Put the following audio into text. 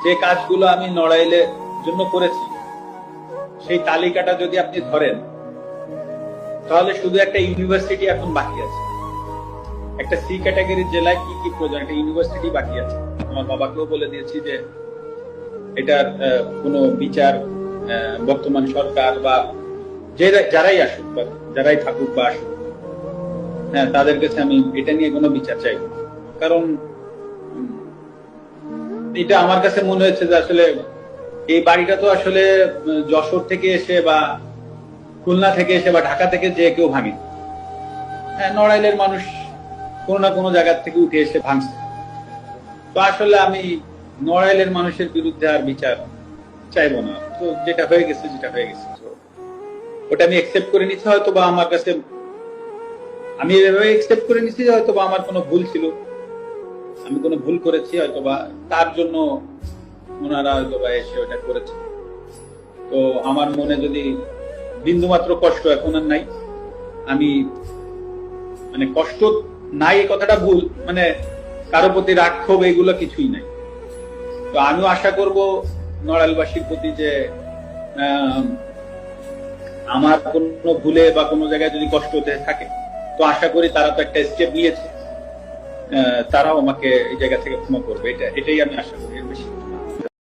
যে কাজগুলো আমি নড়াইলের জন্য করেছি সেই তালিকাটা যদি আপনি ধরেন তাহলে শুধু একটা ইউনিভার্সিটি এখন বাকি আছে। একটা সি ক্যাটাগরির জেলায় কি কি প্রয়োজন, একটা ইউনিভার্সিটি বাকি আছে। আমার বাবাকেও বলে দিয়েছি যে এটার কোনো বিচার বর্তমান সরকার বা যারাই আসুক বা যারাই থাকুক বা আসুক, হ্যাঁ, তাদের কাছে আমি এটা নিয়ে কোনো বিচার চাইব। কারণ এটা আমার কাছে মনে হয়েছে যে আসলে এই বাড়িটা তো আসলে যশোর থেকে এসে বা খুলনা থেকে এসে বা ঢাকা থেকে যে কেউ ভাঙে, হ্যাঁ, নড়াইলের মানুষ কোনো না কোনো জায়গা থেকে উঠে এসে ভাঙছে। তো আসলে আমি নড়াইলের মানুষের বিরুদ্ধে আর বিচার চাইবো না। তো যেটা হয়ে গেছে ওটা আমি একসেপ্ট করে নিচ্ছি। হয়তো বা আমার কাছে আমি এভাবে একসেপ্ট করে নিচ্ছি যে হয়তো বা আমার কোনো ভুল ছিল, আমি কোনো ভুল করেছি, হয়তো বা তার জন্য ওনারা হয়তো বা এসে ওটা করেছে। তো আমার মনে যদি বিন্দুমাত্র কষ্ট এখন আর নাই, আমি মানে কষ্ট নাই এই কথাটা ভুল, মানে কারো প্রতি রাগ ক্ষোভ এগুলো কিছুই নাই। তো আমিও আশা করব নড়াইলবাসীর প্রতি যে আমার কোনো ভুলে বা কোনো জায়গায় যদি কষ্ট হতে থাকে, তো আশা করি তারা তো একটা স্টেপ নিয়েছে, তারাও আমাকে এই জায়গা থেকে ক্ষমা করবে। এটাই আমি আশা করি, এর বেশি